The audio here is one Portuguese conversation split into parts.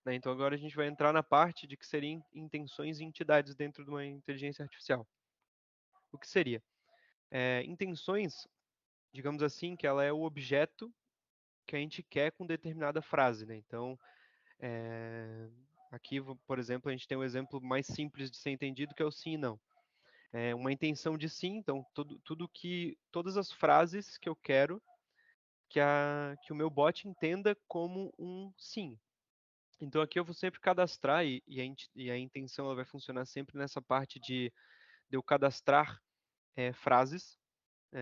né? Então agora a gente vai entrar na parte de que seriam intenções e entidades dentro de uma inteligência artificial. O que seria? Intenções, digamos assim, que ela é o objeto que a gente quer com determinada frase, né? Então, aqui, por exemplo, a gente tem um exemplo mais simples de ser entendido, que é o sim e não. Uma intenção de sim, então todas as frases que eu quero que o meu bot entenda como um sim. Então aqui eu vou sempre cadastrar e a intenção ela vai funcionar sempre nessa parte de eu cadastrar frases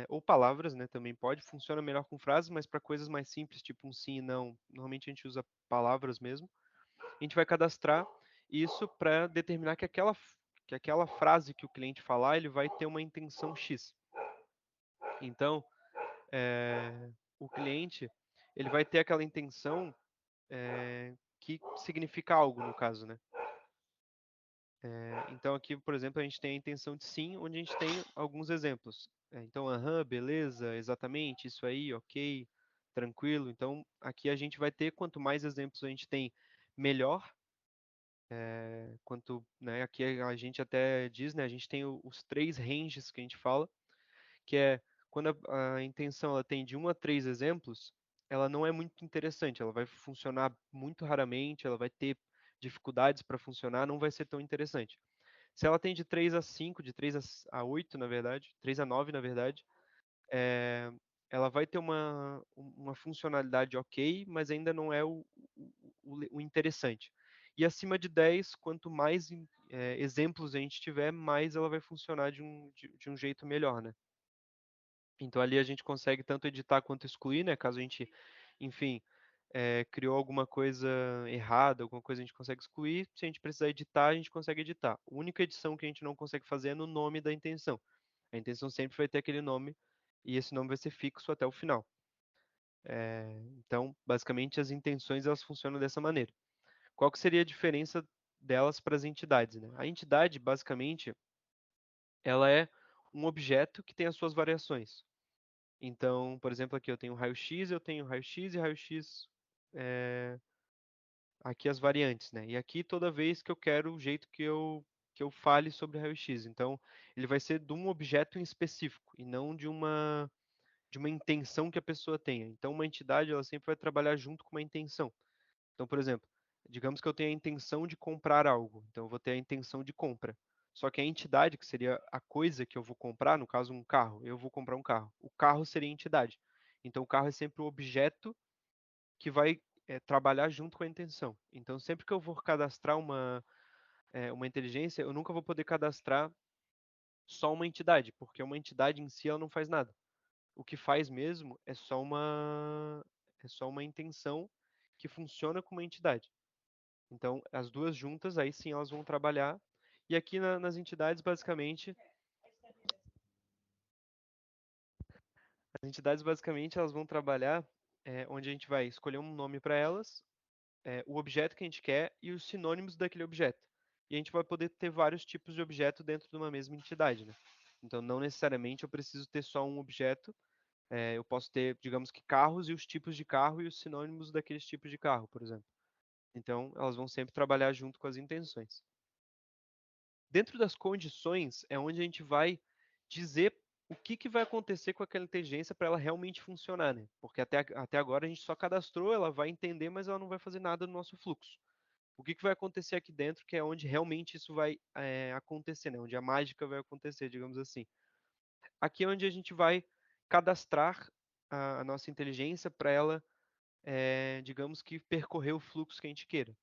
ou palavras, né? Também pode, funciona melhor com frases, mas para coisas mais simples, tipo um sim e não, normalmente a gente usa palavras mesmo. A gente vai cadastrar isso para determinar que aquela frase que o cliente falar, ele vai ter uma intenção X. Então, o cliente, ele vai ter aquela intenção que significa algo, no caso, né? Então, aqui, por exemplo, a gente tem a intenção de sim, onde a gente tem alguns exemplos. Então, aham, beleza, exatamente, isso aí, ok, tranquilo. Então, aqui a gente vai ter, quanto mais exemplos a gente tem, melhor. Né, aqui a gente até diz, né, a gente tem os 3 ranges que a gente fala, que é quando a intenção ela tem de 1 a 3 exemplos, ela não é muito interessante, ela vai funcionar muito raramente, ela vai ter dificuldades para funcionar, não vai ser tão interessante. Se ela tem de 3 a 5, de 3 a 8, na verdade, 3 a 9, na verdade, é, ela vai ter uma funcionalidade ok, mas ainda não é o interessante. E acima de 10, quanto mais exemplos a gente tiver, mais ela vai funcionar de um jeito melhor, né? Então ali a gente consegue tanto editar quanto excluir, né? Caso a gente, enfim, criou alguma coisa errada, alguma coisa a gente consegue excluir. Se a gente precisar editar, a gente consegue editar. A única edição que a gente não consegue fazer é no nome da intenção. A intenção sempre vai ter aquele nome e esse nome vai ser fixo até o final. Então, basicamente, as intenções elas funcionam dessa maneira. Qual que seria a diferença delas para as entidades, né? A entidade, basicamente, ela é um objeto que tem as suas variações. Então, por exemplo, aqui eu tenho raio-x, eu tenho raio-x e raio-x, aqui as variantes, né? E aqui toda vez que eu quero o jeito que eu fale sobre raio-x. Então, ele vai ser de um objeto em específico e não de uma intenção que a pessoa tenha. Então, uma entidade ela sempre vai trabalhar junto com uma intenção. Então, por exemplo, digamos que eu tenha a intenção de comprar algo, então eu vou ter a intenção de compra. Só que a entidade, que seria a coisa que eu vou comprar, no caso um carro, eu vou comprar um carro. O carro seria a entidade. Então, o carro é sempre o objeto que vai trabalhar junto com a intenção. Então, sempre que eu for cadastrar uma inteligência, eu nunca vou poder cadastrar só uma entidade, porque uma entidade em si ela não faz nada. O que faz mesmo é só uma intenção que funciona como uma entidade. Então, as duas juntas, aí sim elas vão trabalhar. E aqui nas entidades, basicamente, elas vão trabalhar onde a gente vai escolher um nome para elas, o objeto que a gente quer e os sinônimos daquele objeto. E a gente vai poder ter vários tipos de objeto dentro de uma mesma entidade, né? Então, não necessariamente eu preciso ter só um objeto. Eu posso ter, digamos que carros e os tipos de carro e os sinônimos daqueles tipos de carro, por exemplo. Então, elas vão sempre trabalhar junto com as intenções. Dentro das condições é onde a gente vai dizer o que vai acontecer com aquela inteligência para ela realmente funcionar, né? Porque até agora a gente só cadastrou, ela vai entender, mas ela não vai fazer nada no nosso fluxo. O que vai acontecer aqui dentro, que é onde realmente isso vai acontecer, né? Onde a mágica vai acontecer, digamos assim. Aqui é onde a gente vai cadastrar a nossa inteligência para ela, digamos que percorrer o fluxo que a gente queira.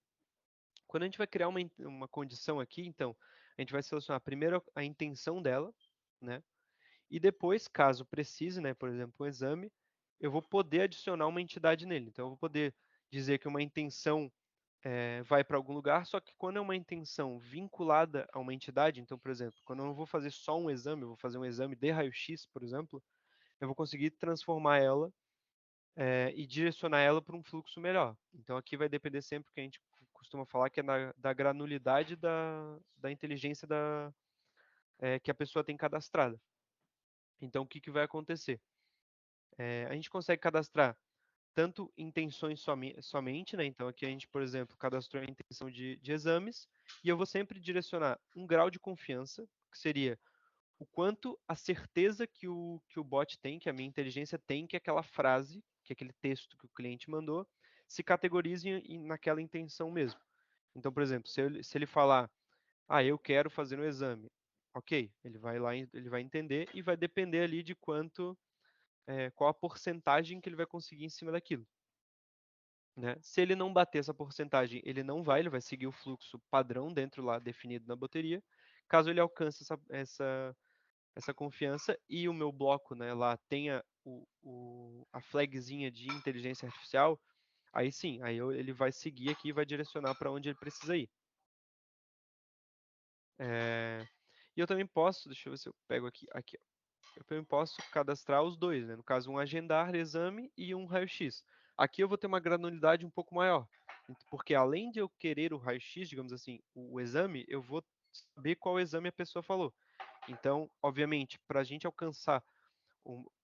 Quando a gente vai criar uma condição aqui, então, a gente vai selecionar primeiro a intenção dela, né? E depois, caso precise, né, por exemplo, um exame, eu vou poder adicionar uma entidade nele. Então, eu vou poder dizer que uma intenção vai para algum lugar, só que quando é uma intenção vinculada a uma entidade, então, por exemplo, quando eu não vou fazer só um exame, eu vou fazer um exame de raio-x, por exemplo, eu vou conseguir transformar ela e direcionar ela para um fluxo melhor. Então aqui vai depender sempre, que a gente costuma falar, que é da granulidade da inteligência que a pessoa tem cadastrada. Então o que vai acontecer? A gente consegue cadastrar tanto intenções somente, né? Então aqui a gente, por exemplo, cadastrou a intenção de exames, e eu vou sempre direcionar um grau de confiança, que seria o quanto a certeza que o bot tem, que a minha inteligência tem, que aquela frase, que aquele texto que o cliente mandou, se categorize naquela intenção mesmo. Então, por exemplo, se ele falar, eu quero fazer um exame, ok, ele vai lá, ele vai entender e vai depender ali de qual a porcentagem que ele vai conseguir em cima daquilo. Né? Se ele não bater essa porcentagem, ele vai seguir o fluxo padrão dentro lá definido na bateria. Caso ele alcance essa confiança e o meu bloco, né, lá tenha a flagzinha de inteligência artificial, aí sim, ele vai seguir aqui e vai direcionar para onde ele precisa ir. E eu também posso, deixa eu ver se eu pego aqui, eu também posso cadastrar os dois, né? No caso, um agendar exame e um raio-x. Aqui eu vou ter uma granularidade um pouco maior, porque além de eu querer o raio-x, digamos assim, o exame, eu vou saber qual exame a pessoa falou. Então, obviamente, para a gente alcançar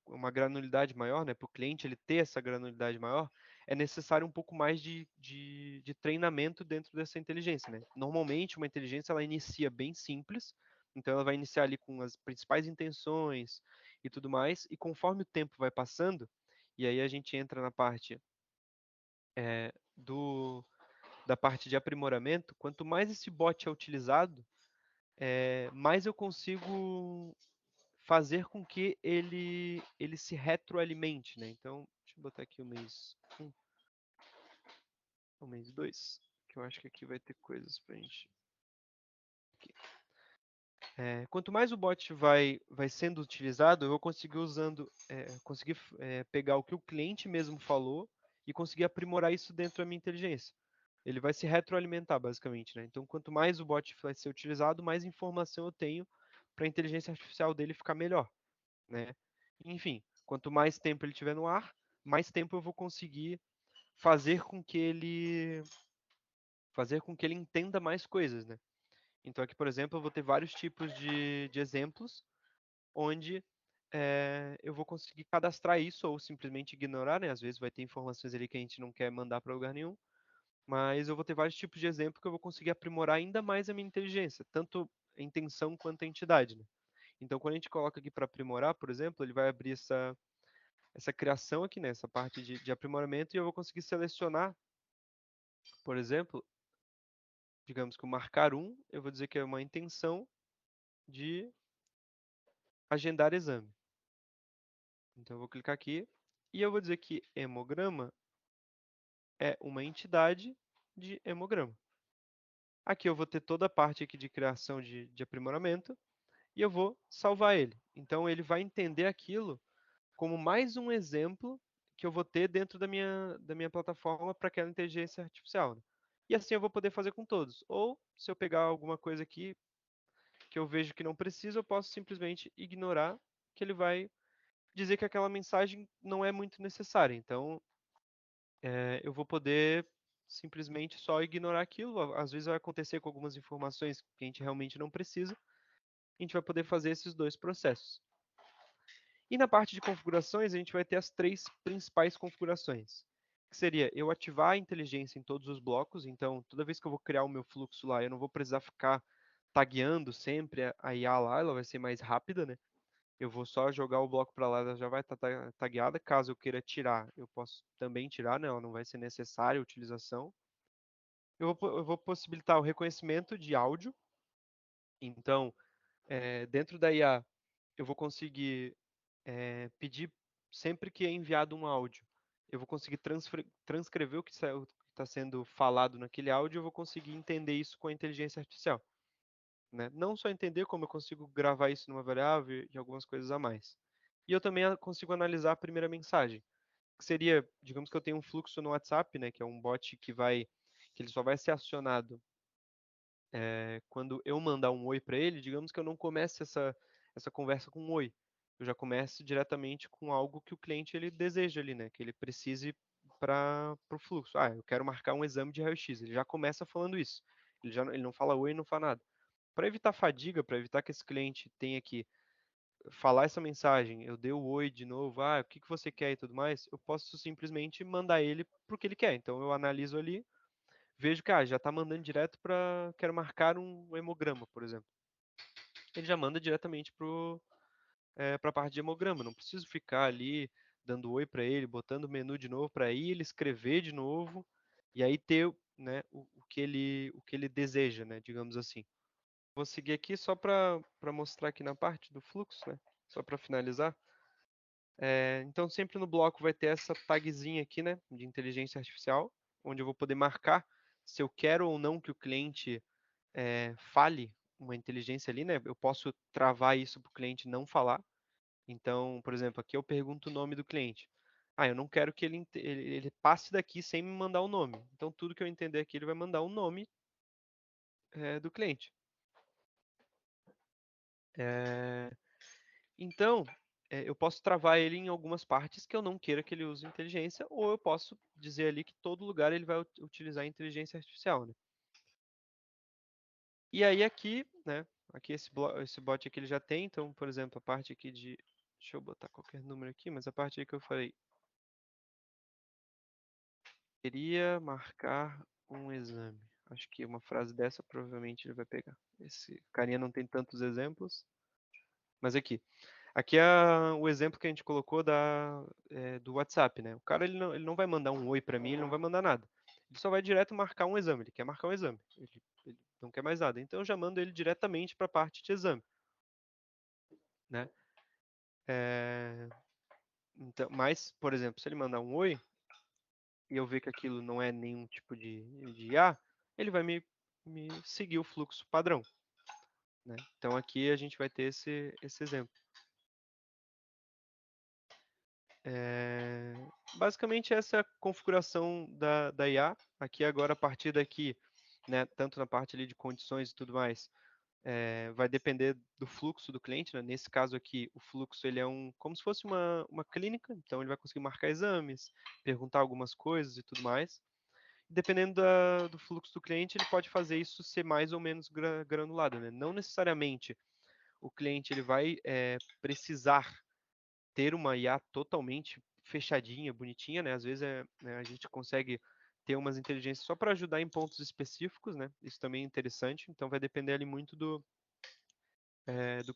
uma granularidade maior, né, para o cliente ele ter essa granularidade maior, é necessário um pouco mais de treinamento dentro dessa inteligência. Né? Normalmente, uma inteligência ela inicia bem simples, então ela vai iniciar ali com as principais intenções e tudo mais, e conforme o tempo vai passando, e aí a gente entra na parte é, do, da parte de aprimoramento, quanto mais esse bot é utilizado, mais eu consigo fazer com que ele se retroalimente, né? Então, deixa eu botar aqui o mês 1, o mês 2, que eu acho que aqui vai ter coisas pra gente. Aqui. Quanto mais o bot vai sendo utilizado, eu vou conseguir pegar o que o cliente mesmo falou e conseguir aprimorar isso dentro da minha inteligência. Ele vai se retroalimentar, basicamente, né? Então, quanto mais o bot vai ser utilizado, mais informação eu tenho para a inteligência artificial dele ficar melhor, né? Enfim, quanto mais tempo ele tiver no ar, mais tempo eu vou conseguir fazer com que ele entenda mais coisas, né? Então aqui, por exemplo, eu vou ter vários tipos de exemplos onde eu vou conseguir cadastrar isso ou simplesmente ignorar, né? Às vezes vai ter informações ali que a gente não quer mandar para lugar nenhum, mas eu vou ter vários tipos de exemplo que eu vou conseguir aprimorar ainda mais a minha inteligência, tanto a intenção quanto a entidade, né? Então, quando a gente coloca aqui para aprimorar, por exemplo, ele vai abrir essa criação aqui, né? Essa parte de aprimoramento, e eu vou conseguir selecionar, por exemplo, digamos que o marcar um, eu vou dizer que é uma intenção de agendar exame. Então, eu vou clicar aqui e eu vou dizer que hemograma é uma entidade de hemograma. Aqui eu vou ter toda a parte aqui de criação de aprimoramento e eu vou salvar ele. Então, ele vai entender aquilo como mais um exemplo que eu vou ter dentro da minha plataforma para aquela inteligência artificial. Né? E assim eu vou poder fazer com todos. Ou, se eu pegar alguma coisa aqui que eu vejo que não precisa, eu posso simplesmente ignorar, que ele vai dizer que aquela mensagem não é muito necessária. Então, eu vou poder simplesmente só ignorar aquilo. Às vezes vai acontecer com algumas informações que a gente realmente não precisa. A gente vai poder fazer esses dois processos. E na parte de configurações, a gente vai ter as três principais configurações. Que seria eu ativar a inteligência em todos os blocos. Então, toda vez que eu vou criar o meu fluxo lá, eu não vou precisar ficar tagueando sempre a IA lá, ela vai ser mais rápida, né? Eu vou só jogar o bloco para lá, ela já vai estar tagueada. Caso eu queira tirar, eu posso também tirar, né? Ela não vai ser necessária a utilização. Eu vou possibilitar o reconhecimento de áudio. Então, dentro da IA, eu vou conseguir pedir sempre que é enviado um áudio, eu vou conseguir transcrever o que está sendo falado naquele áudio, eu vou conseguir entender isso com a inteligência artificial. Né? Não só entender, como eu consigo gravar isso numa variável e algumas coisas a mais. E eu também consigo analisar a primeira mensagem, que seria, digamos que eu tenho um fluxo no WhatsApp, né, que é um bot que ele só vai ser acionado quando eu mandar um oi para ele, digamos que eu não comece essa conversa com um oi. Eu já começo diretamente com algo que o cliente ele deseja ali, né? Que ele precise para o fluxo. Eu quero marcar um exame de raio-x. Ele já começa falando isso. Ele não fala oi, não fala nada. Para evitar fadiga, para evitar que esse cliente tenha que falar essa mensagem, eu dei o oi de novo, o que que você quer e tudo mais, eu posso simplesmente mandar ele pro que ele quer. Então eu analiso ali, vejo que já está mandando direto para quero marcar um hemograma, por exemplo. Ele já manda diretamente para a parte de hemograma. Não preciso ficar ali dando oi para ele, botando o menu de novo para ele escrever de novo e aí ter, né, o que ele deseja, né, digamos assim. Vou seguir aqui só para mostrar aqui na parte do fluxo, né, só para finalizar. Então sempre no bloco vai ter essa tagzinha aqui, né, de inteligência artificial, onde eu vou poder marcar se eu quero ou não que o cliente fale uma inteligência ali, né? Eu posso travar isso para o cliente não falar. Então, por exemplo, aqui eu pergunto o nome do cliente. Eu não quero que ele passe daqui sem me mandar o nome. Então, tudo que eu entender aqui, ele vai mandar o nome do cliente. Então, eu posso travar ele em algumas partes que eu não queira que ele use inteligência, ou eu posso dizer ali que todo lugar ele vai utilizar inteligência artificial, né? E aí aqui, né? Aqui esse bot aqui ele já tem, então, por exemplo, a parte aqui de... Deixa eu botar qualquer número aqui, mas a parte aí que eu falei, queria marcar um exame. Acho que uma frase dessa provavelmente ele vai pegar. Esse carinha não tem tantos exemplos, mas aqui. Aqui é o exemplo que a gente colocou do WhatsApp, né? O cara ele não vai mandar um oi para mim, ele não vai mandar nada. Ele só vai direto marcar um exame. Ele quer marcar um exame. Ele não quer mais nada. Então eu já mando ele diretamente para a parte de exame, né? Então, mas, por exemplo, se ele mandar um oi e eu ver que aquilo não é nenhum tipo de IA, ele vai me seguir o fluxo padrão, né? Então aqui a gente vai ter esse exemplo. Basicamente essa é a configuração da IA. Aqui agora, a partir daqui, né, tanto na parte ali de condições e tudo mais, vai depender do fluxo do cliente, né? Nesse caso aqui, o fluxo ele é como se fosse uma clínica, então ele vai conseguir marcar exames, perguntar algumas coisas e tudo mais. Dependendo do fluxo do cliente, ele pode fazer isso ser mais ou menos granulado, né? Não necessariamente o cliente ele vai precisar ter uma IA totalmente fechadinha, bonitinha, né? Às vezes né, a gente consegue ter umas inteligências só para ajudar em pontos específicos, né? Isso também é interessante. Então vai depender ali muito do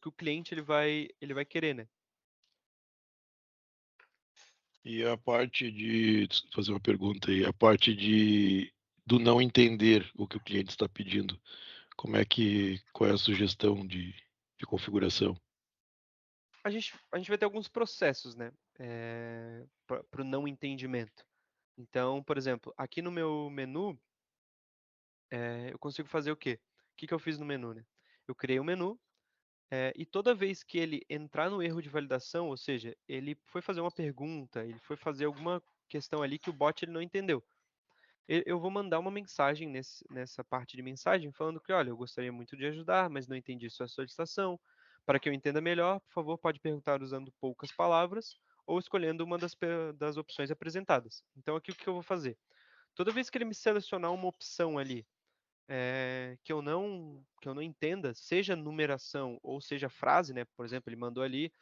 que o cliente ele vai querer, né? E a parte de fazer uma pergunta aí, a parte do não entender o que o cliente está pedindo, qual é a sugestão de configuração? A gente vai ter alguns processos, né? Para o não entendimento. Então, por exemplo, aqui no meu menu, eu consigo fazer o quê? O que que eu fiz no menu, né? Eu criei um menu, e toda vez que ele entrar no erro de validação, ou seja, ele foi fazer uma pergunta, ele foi fazer alguma questão ali que o bot ele não entendeu. Eu vou mandar uma mensagem nessa parte de mensagem falando que, olha, eu gostaria muito de ajudar, mas não entendi sua solicitação. Para que eu entenda melhor, por favor, pode perguntar usando poucas palavras ou escolhendo uma das opções apresentadas. Então, aqui o que eu vou fazer? Toda vez que ele me selecionar uma opção ali que eu não entenda, seja numeração ou seja frase, né? Por exemplo, ele mandou ali,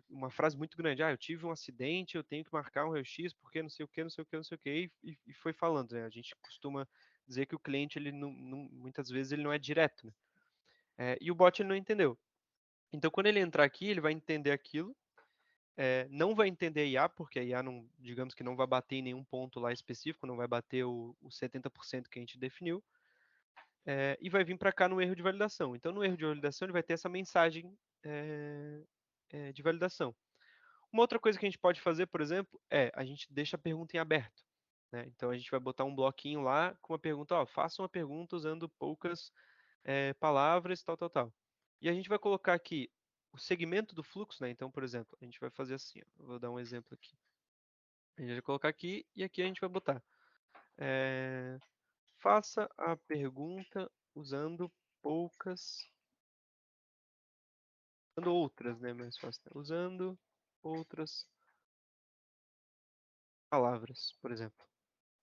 uma frase muito grande, eu tive um acidente, eu tenho que marcar um raio-x porque não sei o que, não sei o que, não sei o que, e foi falando, né? A gente costuma dizer que o cliente, ele muitas vezes ele não é direto, né? E o bot ele não entendeu. Então, quando ele entrar aqui, ele vai entender aquilo, não vai entender a IA, porque a IA, não, digamos que não vai bater em nenhum ponto lá específico, não vai bater o 70% que a gente definiu, e vai vir para cá no erro de validação. Então, no erro de validação, ele vai ter essa mensagem de validação. Uma outra coisa que a gente pode fazer, por exemplo, a gente deixa a pergunta em aberto, né? Então, a gente vai botar um bloquinho lá com uma pergunta, faça uma pergunta usando poucas palavras, tal, tal, tal. E a gente vai colocar aqui o segmento do fluxo, né? Então, por exemplo, a gente vai fazer assim, vou dar um exemplo aqui. A gente vai colocar aqui e aqui a gente vai botar. Faça a pergunta usando poucas, usando outras, né? Mais fácil, né? Usando outras palavras, por exemplo.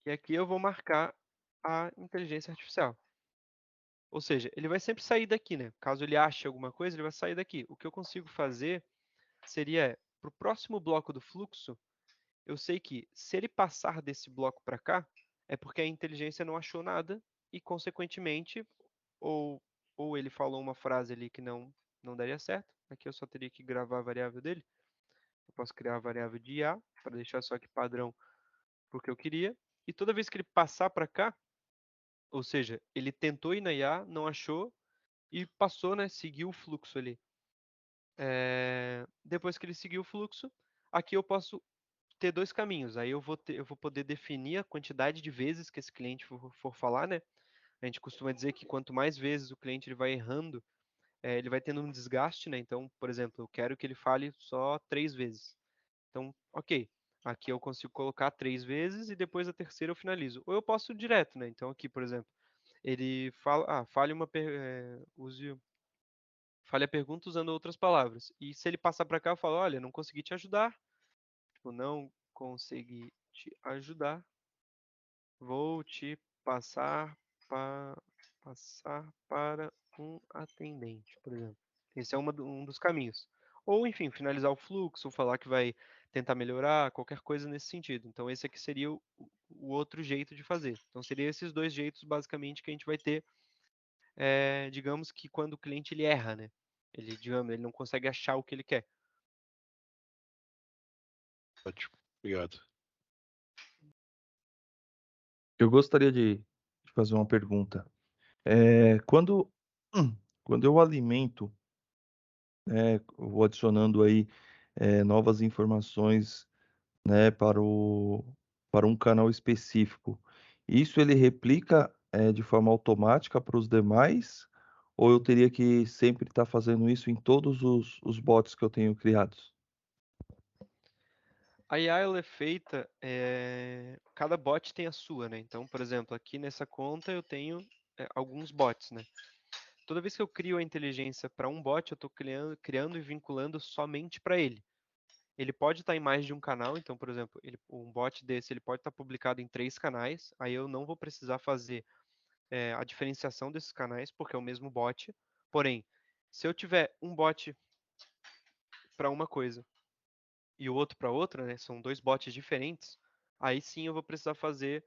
E aqui eu vou marcar a inteligência artificial. Ou seja, ele vai sempre sair daqui, né? Caso ele ache alguma coisa, ele vai sair daqui. O que eu consigo fazer seria, para o próximo bloco do fluxo, eu sei que se ele passar desse bloco para cá, é porque a inteligência não achou nada e, consequentemente, ou, ou ele falou uma frase ali que não daria certo. Aqui eu só teria que gravar a variável dele. Eu posso criar a variável de IA para deixar só aqui padrão porque eu queria. E toda vez que ele passar para cá, ou seja, ele tentou ir na IA, não achou e passou, né? Seguiu o fluxo ali. Depois que ele seguiu o fluxo, aqui eu posso ter dois caminhos. Aí eu vou poder definir a quantidade de vezes que esse cliente for falar, né? A gente costuma dizer que quanto mais vezes o cliente ele vai errando, ele vai tendo um desgaste, né? Então, por exemplo, eu quero que ele fale só 3 vezes. Então, ok. Aqui eu consigo colocar 3 vezes e depois a terceira eu finalizo. Ou eu posso ir direto, né? Então aqui, por exemplo, ele fala, fale a pergunta usando outras palavras. E se ele passar para cá, eu falo, olha, não consegui te ajudar. Tipo, não consegui te ajudar. Vou te passar, passar para um atendente, por exemplo. Esse é um dos caminhos. Ou, enfim, finalizar o fluxo, falar que vai tentar melhorar, qualquer coisa nesse sentido. Então, esse aqui seria o outro jeito de fazer. Então, seria esses dois jeitos, basicamente, que a gente vai ter, digamos que quando o cliente ele erra, né? Ele não consegue achar o que ele quer. Ótimo, obrigado. Eu gostaria de fazer uma pergunta. Quando, quando eu alimento, eu vou adicionando aí novas informações, né, para um canal específico, isso ele replica de forma automática para os demais, ou eu teria que sempre estar fazendo isso em todos os bots que eu tenho criados? A IA ela é feita, cada bot tem a sua, né? Então, por exemplo, aqui nessa conta eu tenho alguns bots, né? Toda vez que eu crio a inteligência para um bot, eu estou criando e vinculando somente para ele. Ele pode estar em mais de um canal, então, por exemplo, um bot desse ele pode estar publicado em 3 canais, aí eu não vou precisar fazer a diferenciação desses canais, porque é o mesmo bot. Porém, se eu tiver um bot para uma coisa e o outro para outra, né, são dois bots diferentes, aí sim eu vou precisar fazer,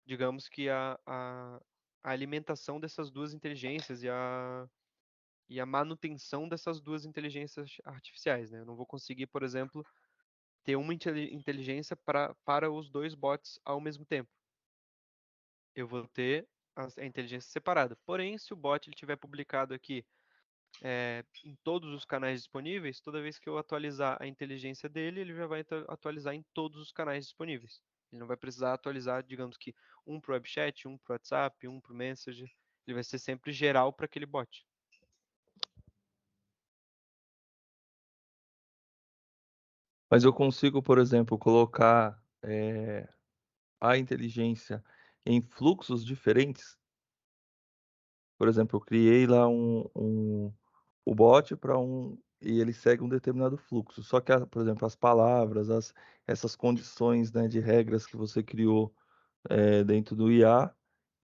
digamos que a alimentação dessas duas inteligências e a manutenção dessas duas inteligências artificiais, né? Eu não vou conseguir, por exemplo, ter uma inteligência para os dois bots ao mesmo tempo. Eu vou ter a inteligência separada. Porém, se o bot ele tiver publicado aqui em todos os canais disponíveis, toda vez que eu atualizar a inteligência dele, ele já vai atualizar em todos os canais disponíveis. Ele não vai precisar atualizar, digamos que um para o webchat, um para o WhatsApp, um para o Messenger. Ele vai ser sempre geral para aquele bot. Mas eu consigo, por exemplo, colocar a inteligência em fluxos diferentes. Por exemplo, eu criei lá o bot para e ele segue um determinado fluxo. Só que, por exemplo, as palavras, essas condições, né, de regras que você criou dentro do IA,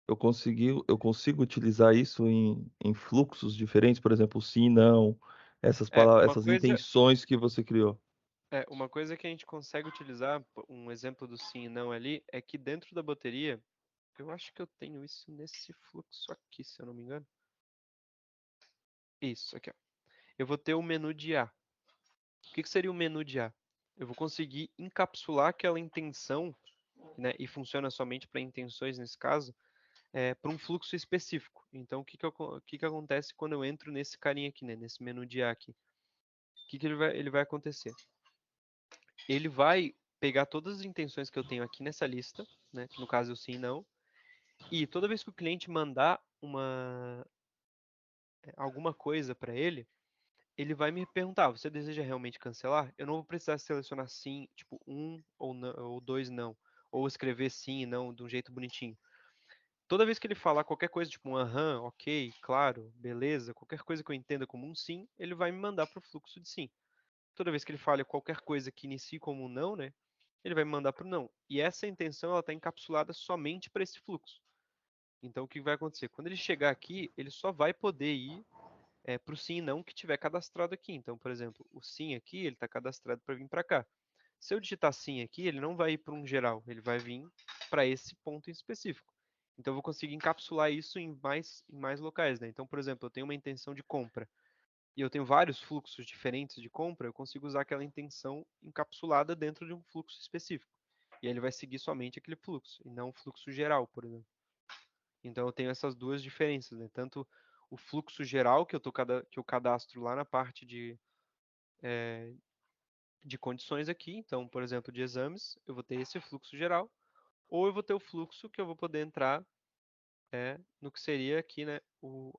eu consigo utilizar isso em fluxos diferentes, por exemplo, sim, não, essas intenções que você criou. Uma coisa que a gente consegue utilizar, um exemplo do sim e não ali, é que dentro da bateria, eu acho que eu tenho isso nesse fluxo aqui, se eu não me engano. Isso, aqui, ó. Eu vou ter o menu de A. O que seria o menu de A? Eu vou conseguir encapsular aquela intenção, né, e funciona somente para intenções nesse caso, para um fluxo específico. Então, o que acontece quando eu entro nesse carinha aqui, né, nesse menu de A aqui? O que ele vai acontecer? Ele vai pegar todas as intenções que eu tenho aqui nessa lista, né, que no caso é o sim e não, e toda vez que o cliente mandar alguma coisa para ele vai me perguntar: você deseja realmente cancelar? Eu não vou precisar selecionar sim, tipo um ou, não, ou dois não, ou escrever sim e não de um jeito bonitinho. Toda vez que ele falar qualquer coisa, tipo um aham, ok, claro, beleza, qualquer coisa que eu entenda como um sim, ele vai me mandar para o fluxo de sim. Toda vez que ele fale qualquer coisa que inicie como um não, né, ele vai me mandar para o não. E essa intenção ela está encapsulada somente para esse fluxo. Então, o que vai acontecer? Quando ele chegar aqui, ele só vai poder ir para o sim e não que tiver cadastrado aqui. Então, por exemplo, o sim aqui, ele está cadastrado para vir para cá. Se eu digitar sim aqui, ele não vai ir para um geral, ele vai vir para esse ponto em específico. Então, eu vou conseguir encapsular isso em mais locais, né? Então, por exemplo, eu tenho uma intenção de compra e eu tenho vários fluxos diferentes de compra, eu consigo usar aquela intenção encapsulada dentro de um fluxo específico. E aí ele vai seguir somente aquele fluxo, e não o fluxo geral, por exemplo. Então eu tenho essas duas diferenças, né? Tanto o fluxo geral que eu cadastro lá na parte de condições aqui. Então, por exemplo, de exames, eu vou ter esse fluxo geral, ou eu vou ter o fluxo que eu vou poder entrar no que seria aqui, né,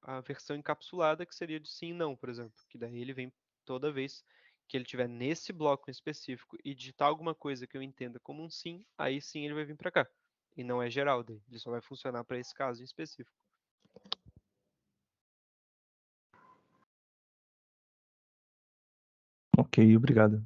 a versão encapsulada, que seria de sim e não, por exemplo. Que daí ele vem toda vez que ele tiver nesse bloco em específico e digitar alguma coisa que eu entenda como um sim, aí sim ele vai vir para cá. E não é geral daí, ele só vai funcionar para esse caso em específico. Ok, obrigado.